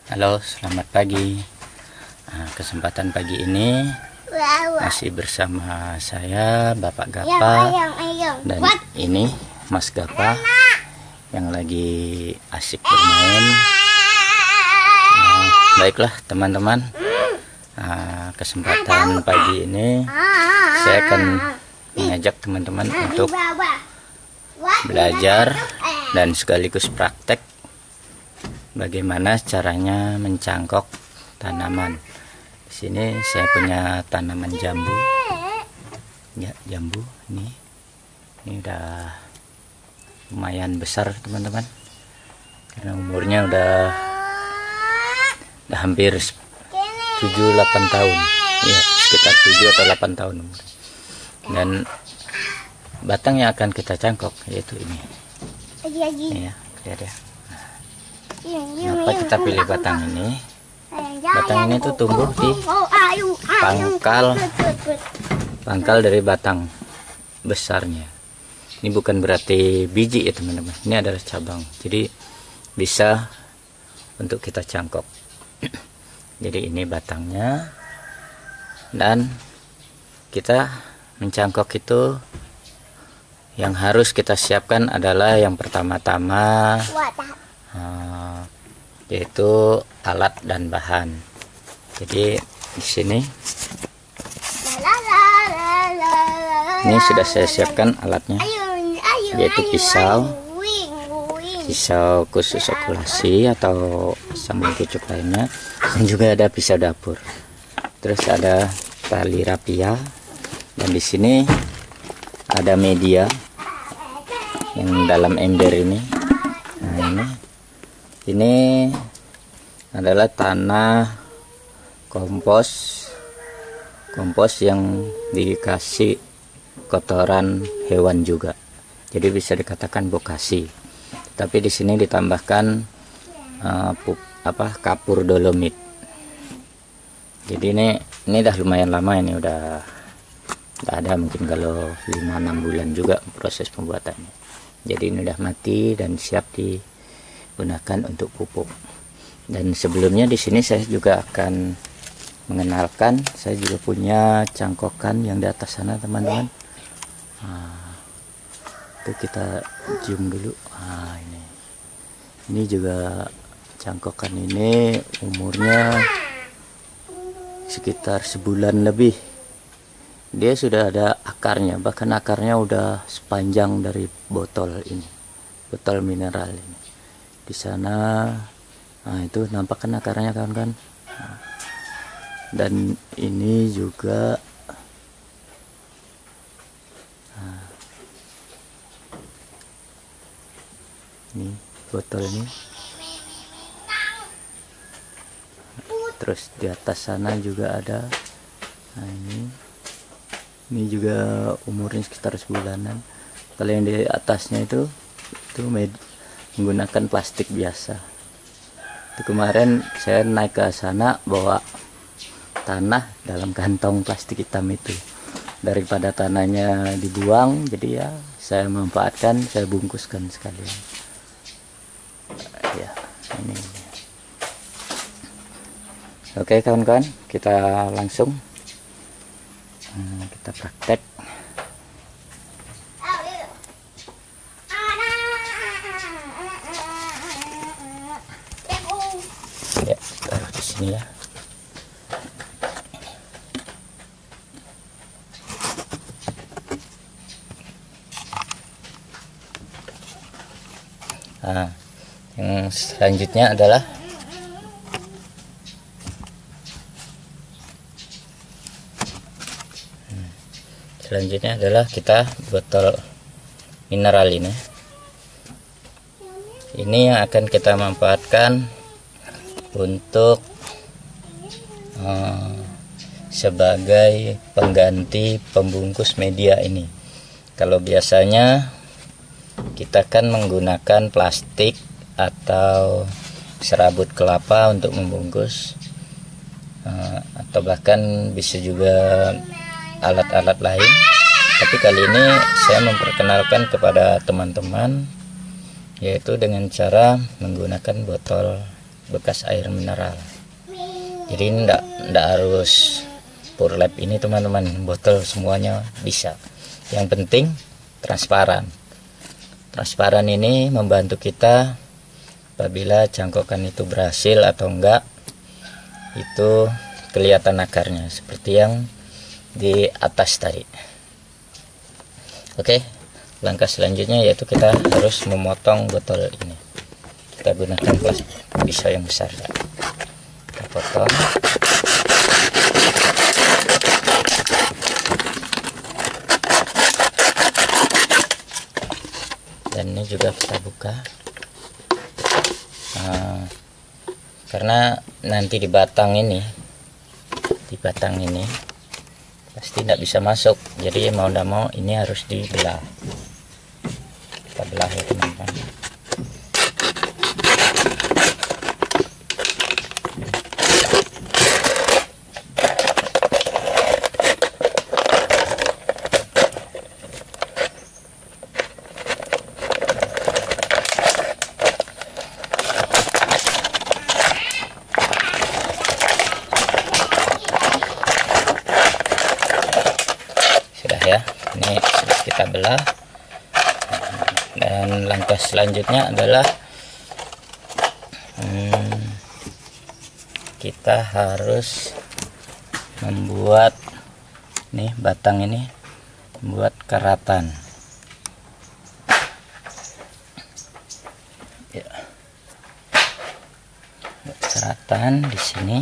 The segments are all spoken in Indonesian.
Halo, selamat pagi. Kesempatan pagi ini masih bersama saya, Bapak Gapa, dan ini Mas Gapa yang lagi asik bermain. Baiklah teman-teman, kesempatan pagi ini saya akan mengajak teman-teman untuk belajar dan sekaligus praktek bagaimana caranya mencangkok tanaman. Di sini saya punya tanaman jambu. Ya, jambu ini udah lumayan besar teman-teman. Karena umurnya udah hampir 7-8 tahun. Ya, sekitar 7 atau 8 tahun umur. Dan batang yang akan kita cangkok yaitu ini. Ya, lihat ya. Kenapa kita pilih batang ini? Batang ini tuh tumbuh di pangkal dari batang besarnya. Ini bukan berarti biji ya teman-teman. Ini adalah cabang. Jadi bisa untuk kita cangkok. Jadi ini batangnya. Dan kita mencangkok itu yang harus kita siapkan adalah yang pertama-tama yaitu alat dan bahan. Jadi di sini ini sudah saya siapkan alatnya, yaitu pisau khusus okulasi atau sambal cucuk lainnya, dan juga ada pisau dapur. Terus ada tali rapia, dan di sini ada media yang dalam ember ini. Nah, ini adalah tanah kompos yang dikasih kotoran hewan juga. Jadi bisa dikatakan bokasi. Tapi di sini ditambahkan kapur dolomit. Jadi ini udah lumayan lama, ini udah ada mungkin kalau 5-6 bulan juga proses pembuatannya. Jadi ini udah mati dan siap digunakan untuk pupuk. Dan sebelumnya di sini saya juga akan mengenalkan, saya juga punya cangkokan yang di atas sana teman-teman. Itu kita zoom dulu. Ini juga cangkokan ini umurnya sekitar sebulan lebih. Dia sudah ada akarnya, bahkan akarnya udah sepanjang dari botol ini, botol mineral ini. Di sana, itu nampak kan akarnya kawan-kawan. Dan ini juga ini botol ini. Terus di atas sana juga ada. Ini juga umurnya sekitar sebulanan. Kalau yang di atasnya itu menggunakan plastik biasa. Itu kemarin saya naik ke sana bawa tanah dalam kantong plastik hitam itu. Daripada tanahnya dibuang, jadi ya saya manfaatkan, saya bungkuskan sekalian. Ya, ini. Oke kawan-kawan, kita langsung kita praktek. Ya, taruh di sini ya. Yang selanjutnya adalah kita botol mineral ini. Ini yang akan kita manfaatkan untuk sebagai pengganti pembungkus media ini. Kalau biasanya kita kan menggunakan plastik atau serabut kelapa untuk membungkus, atau bahkan bisa juga alat-alat lain. Tapi kali ini saya memperkenalkan kepada teman-teman yaitu dengan cara menggunakan botol bekas air mineral. Jadi ini enggak harus Purlab ini teman-teman, botol semuanya bisa. Yang penting transparan. Transparan ini membantu kita apabila cangkokan itu berhasil atau enggak, itu kelihatan akarnya seperti yang di atas tadi. Oke, langkah selanjutnya yaitu kita harus memotong botol ini. Kita gunakan pisau yang besar ya. Kita potong. Dan ini juga kita buka. Karena nanti di batang ini pasti tidak bisa masuk, jadi mau tidak mau ini harus dibelah. Kita belah ya teman-teman. Ya, ini sudah kita belah. Dan langkah selanjutnya adalah kita harus membuat nih batang ini, membuat karatan ya. Buat karatan di sini.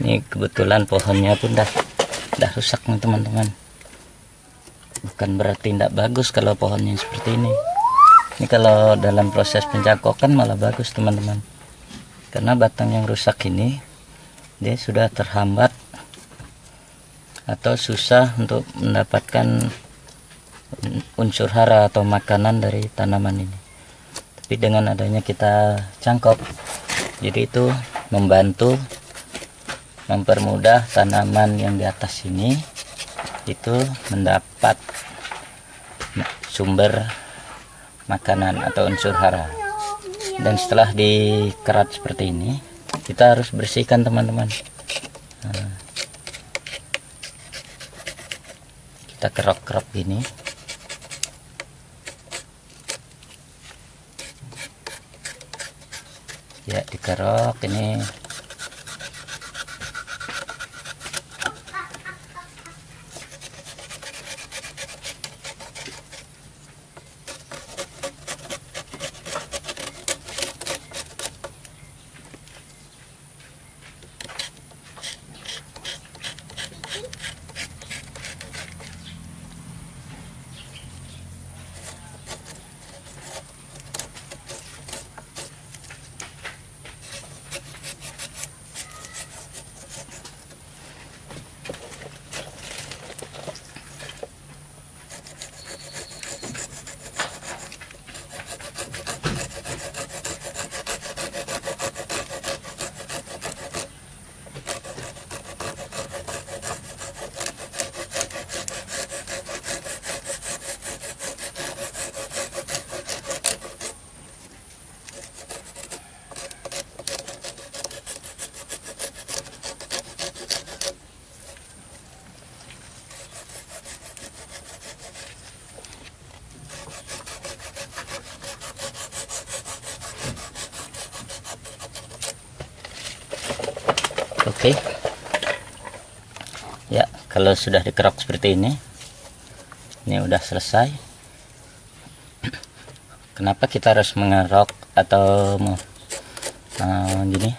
Ini kebetulan pohonnya pun dah rusak nih teman-teman. Bukan berarti tidak bagus kalau pohonnya seperti ini. Ini kalau dalam proses pencangkokan malah bagus teman-teman. Karena batang yang rusak ini dia sudah terhambat atau susah untuk mendapatkan unsur hara atau makanan dari tanaman ini. Tapi dengan adanya kita cangkok, jadi itu membantu mempermudah tanaman yang di atas ini itu mendapat sumber makanan atau unsur hara. Dan setelah dikerat seperti ini, kita harus bersihkan teman-teman. Kita kerok-kerok gini. Ya, dikerok ini. Oke. Ya, kalau sudah dikerok seperti ini udah selesai. Kenapa kita harus mengerok atau gini?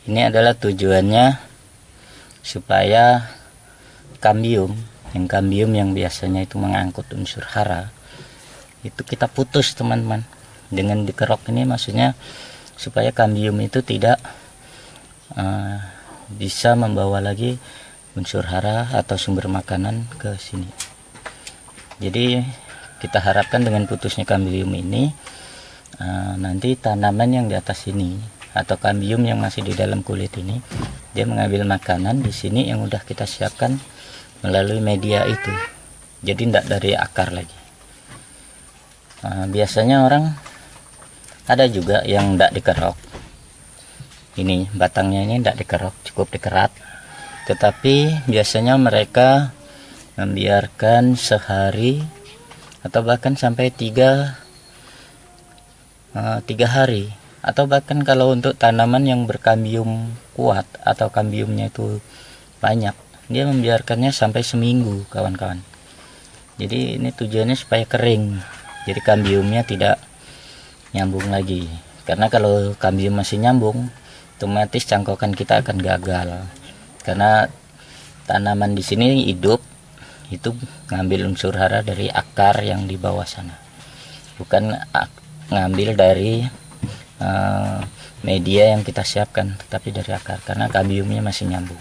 Ini adalah tujuannya supaya kambium yang biasanya itu mengangkut unsur hara itu kita putus, teman-teman. Dengan dikerok ini maksudnya supaya kambium itu tidak bisa membawa lagi unsur hara atau sumber makanan ke sini. Jadi kita harapkan dengan putusnya kambium ini nanti tanaman yang di atas ini atau kambium yang masih di dalam kulit ini dia mengambil makanan di sini yang udah kita siapkan melalui media itu. Jadi tidak dari akar lagi. Biasanya orang ada juga yang tidak dikerok. Ini batangnya ini tidak dikerok, cukup dikerat. Tetapi biasanya mereka membiarkan sehari atau bahkan sampai tiga hari. Atau bahkan kalau untuk tanaman yang berkambium kuat atau kambiumnya itu banyak, dia membiarkannya sampai seminggu, kawan-kawan. Jadi ini tujuannya supaya kering, jadi kambiumnya tidak nyambung lagi. Karena kalau kambium masih nyambung, otomatis cangkokan kita akan gagal. Karena tanaman di sini hidup itu ngambil unsur hara dari akar yang di bawah sana, bukan ngambil dari media yang kita siapkan, tetapi dari akar, karena kambiumnya masih nyambung.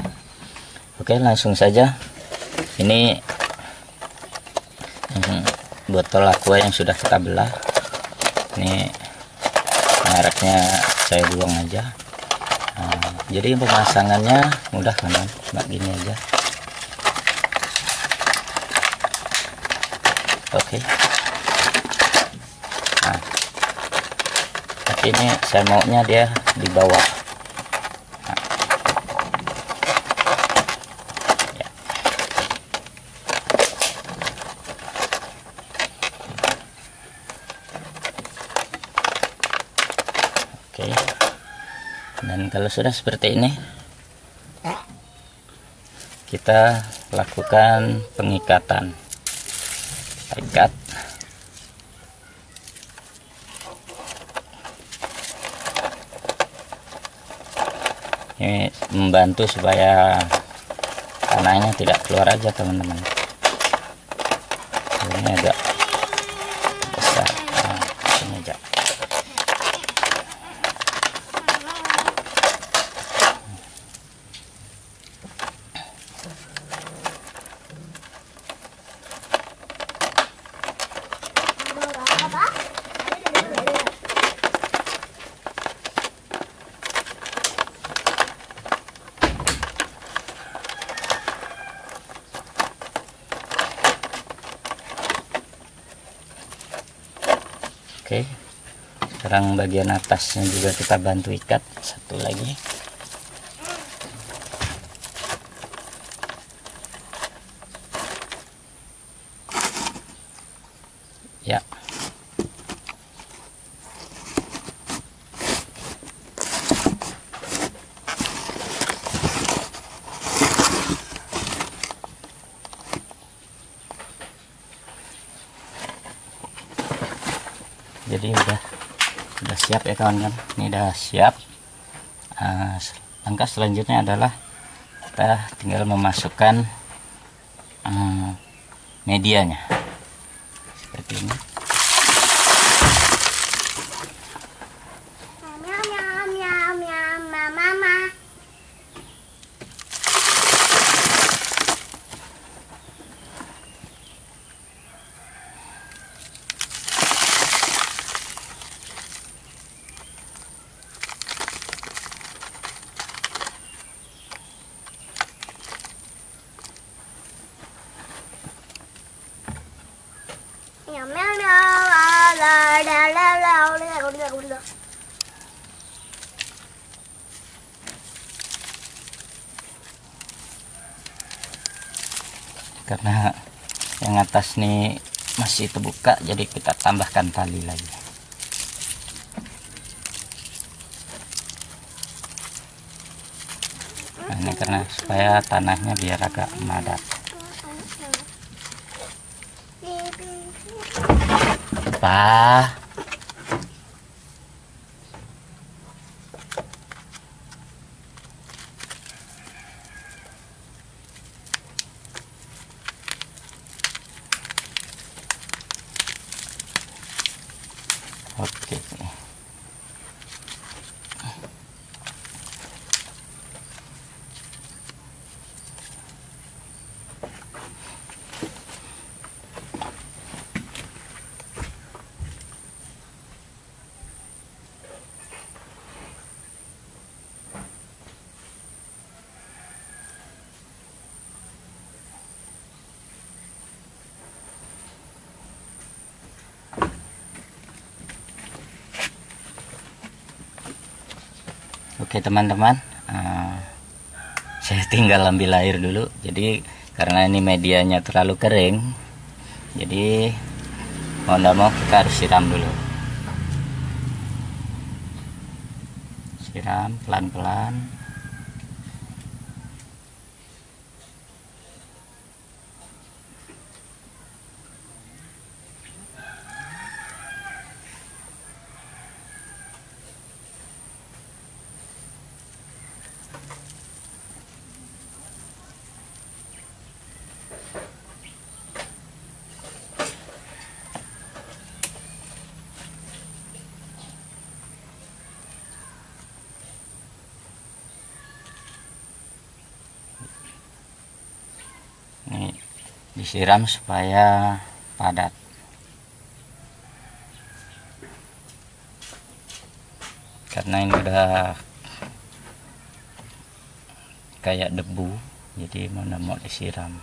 Oke, langsung saja. Ini botol aqua yang sudah kita belah. Ini mereknya saya buang aja. Jadi pemasangannya mudah, teman-teman. Cuma gini aja. Oke. Tapi ini saya maunya dia di bawah. Oke. Dan kalau sudah seperti ini, kita lakukan pengikatan. Ikat. Ini membantu supaya tanahnya tidak keluar aja, teman-teman. Ini agak besar. Ini aja. Oke, sekarang bagian atasnya juga kita bantu ikat satu lagi. Ya. Jadi udah siap ya, kawan-kawan. Ini udah siap. Langkah selanjutnya adalah kita tinggal memasukkan medianya seperti ini. Karena yang atas nih masih terbuka, jadi kita tambahkan tali lagi. ini karena supaya tanahnya biar agak padat. Apa? Oke. Oke teman-teman, saya tinggal ambil air dulu. Jadi karena ini medianya terlalu kering, jadi mau tidak mau kita harus siram dulu. Siram pelan-pelan. Ini disiram supaya padat. Karena ini udah kayak debu, jadi mana mau disiram.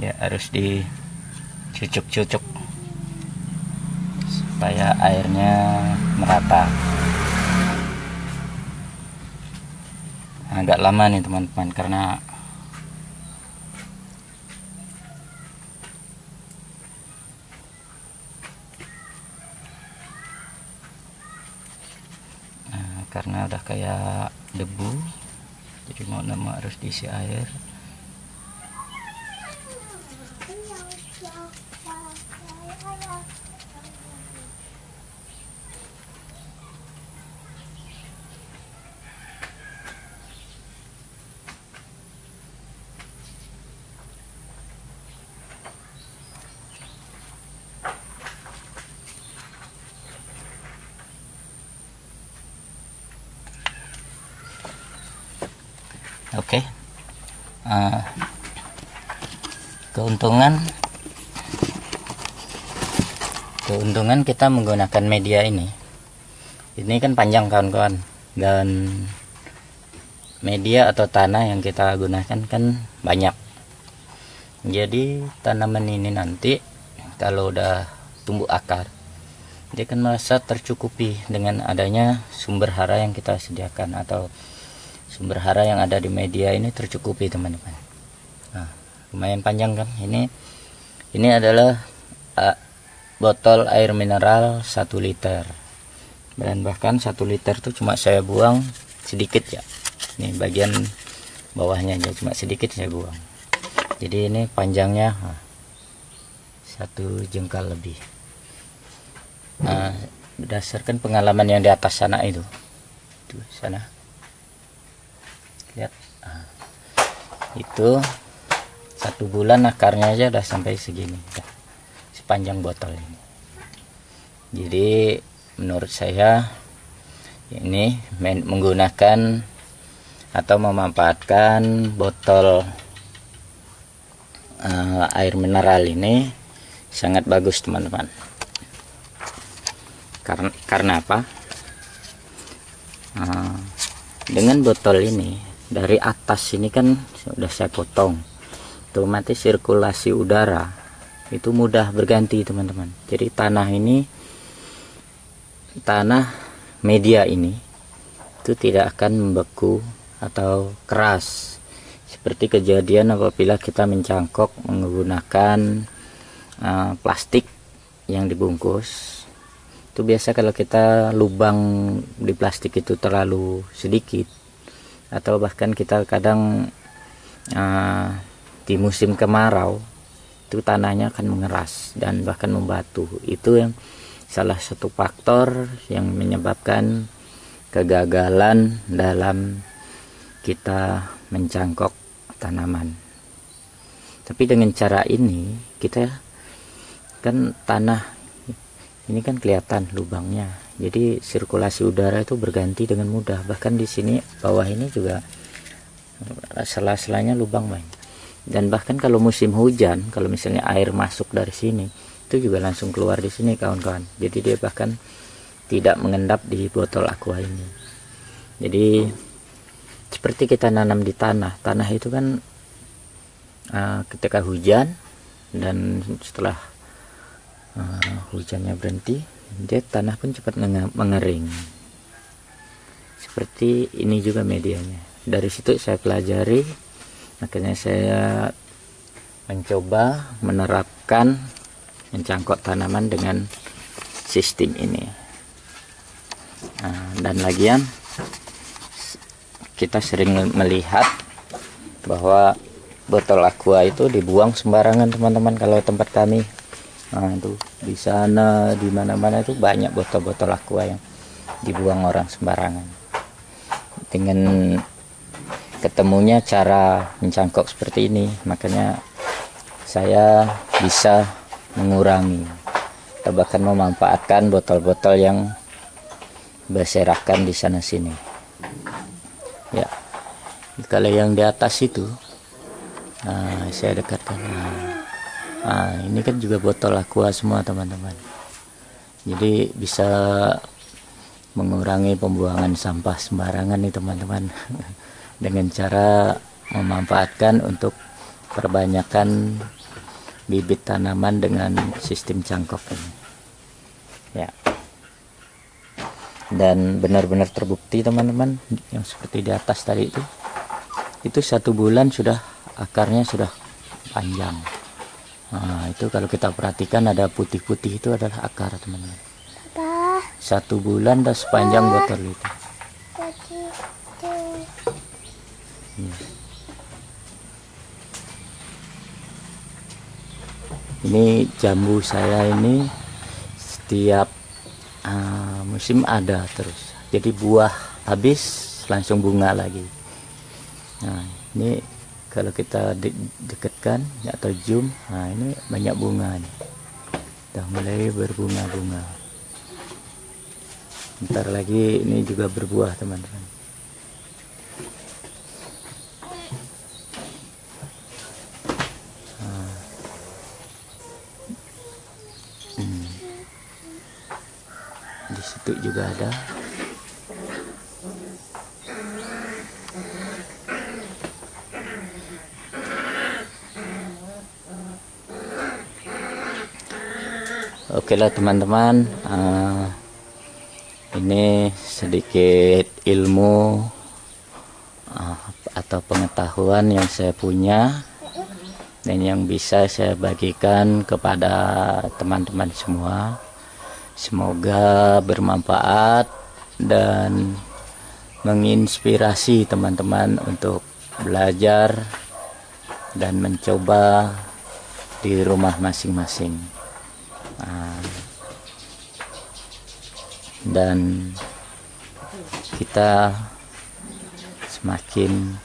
Ya harus dicucuk-cucuk supaya airnya merata. Agak lama nih teman-teman karena udah kayak debu, jadi mau nama harus diisi air. Oke. Keuntungan kita menggunakan media ini kan panjang kawan-kawan, dan media atau tanah yang kita gunakan kan banyak. Jadi tanaman ini nanti kalau udah tumbuh akar, dia akan merasa tercukupi dengan adanya sumber hara yang kita sediakan, atau sumber hara yang ada di media ini tercukupi teman-teman. Nah, lumayan panjang kan ini adalah botol air mineral 1 liter, dan bahkan 1 liter itu cuma saya buang sedikit ya. Ini bagian bawahnya aja cuma sedikit saya buang. Jadi ini panjangnya 1 jengkal lebih. Nah, berdasarkan pengalaman yang di atas sana itu sana lihat, itu 1 bulan akarnya aja udah sampai segini, udah sepanjang botol ini. Jadi menurut saya ini menggunakan atau memanfaatkan botol air mineral ini sangat bagus teman-teman. Karena apa? Dengan botol ini, dari atas ini kan sudah saya potong, otomatis sirkulasi udara itu mudah berganti teman-teman. Jadi tanah media ini itu tidak akan membeku atau keras seperti kejadian apabila kita mencangkok menggunakan plastik yang dibungkus. Itu biasa kalau kita lubang di plastik itu terlalu sedikit, atau bahkan kita kadang di musim kemarau itu tanahnya akan mengeras dan bahkan membatu. Itu yang salah satu faktor yang menyebabkan kegagalan dalam kita mencangkok tanaman. Tapi dengan cara ini kita kan tanah ini kan kelihatan lubangnya, jadi sirkulasi udara itu berganti dengan mudah. Bahkan di sini bawah ini juga sela-selanya lubang banyak. Dan bahkan kalau musim hujan, kalau misalnya air masuk dari sini, itu juga langsung keluar di sini kawan-kawan. Jadi dia bahkan tidak mengendap di botol aqua ini. Jadi seperti kita nanam di tanah itu kan ketika hujan dan setelah hujannya berhenti, dia tanah pun cepat mengering. Seperti ini juga medianya. Dari situ saya pelajari, makanya saya mencoba menerapkan mencangkok tanaman dengan sistem ini. Dan lagian kita sering melihat bahwa botol aqua itu dibuang sembarangan teman-teman. Kalau tempat kami, itu di sana di mana-mana itu banyak botol-botol aqua yang dibuang orang sembarangan. Dengan ketemunya cara mencangkok seperti ini, makanya saya bisa mengurangi atau bahkan memanfaatkan botol-botol yang berserakan di sana sini. Ya, kalau yang di atas itu saya dekatkan. Ini kan juga botol aqua semua teman-teman. Jadi bisa mengurangi pembuangan sampah sembarangan nih teman-teman. Dengan cara memanfaatkan untuk perbanyakan bibit tanaman dengan sistem cangkok ini. Ya. Dan benar-benar terbukti teman-teman, yang seperti di atas tadi itu 1 bulan sudah akarnya sudah panjang. Itu kalau kita perhatikan ada putih-putih itu adalah akar teman-teman. 1 bulan dah sepanjang botol itu. Ini jambu saya ini setiap musim ada terus. Jadi buah habis langsung bunga lagi. Nah, ini kalau kita dekatkan atau zoom, ini banyak bunga nih. Udah mulai berbunga-bunga. Bentar lagi ini juga berbuah teman-teman. Di situ juga ada. Oke lah teman-teman, ini sedikit ilmu atau pengetahuan yang saya punya dan yang bisa saya bagikan kepada teman-teman semua. Semoga bermanfaat dan menginspirasi teman-teman untuk belajar dan mencoba di rumah masing-masing. Dan kita semakin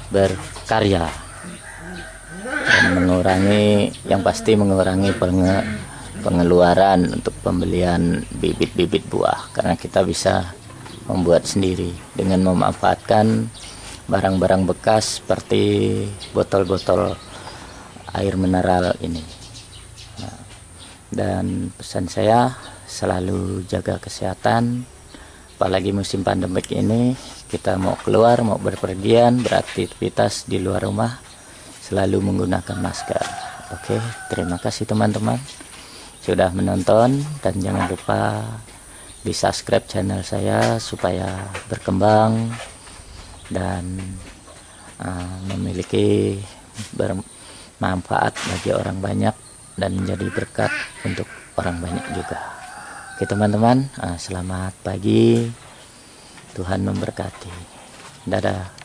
berkarya dan mengurangi, yang pasti mengurangi pengeluaran untuk pembelian bibit-bibit buah, karena kita bisa membuat sendiri dengan memanfaatkan barang-barang bekas seperti botol-botol air mineral ini. Dan pesan saya, selalu jaga kesehatan, apalagi musim pandemik ini. kita mau keluar, mau berpergian, beraktivitas di luar rumah, selalu menggunakan masker. Oke, terima kasih teman-teman sudah menonton, dan jangan lupa di subscribe channel saya supaya berkembang dan memiliki bermanfaat bagi orang banyak dan menjadi berkat untuk orang banyak juga. Oke teman-teman, selamat pagi, Tuhan memberkati. Dadah.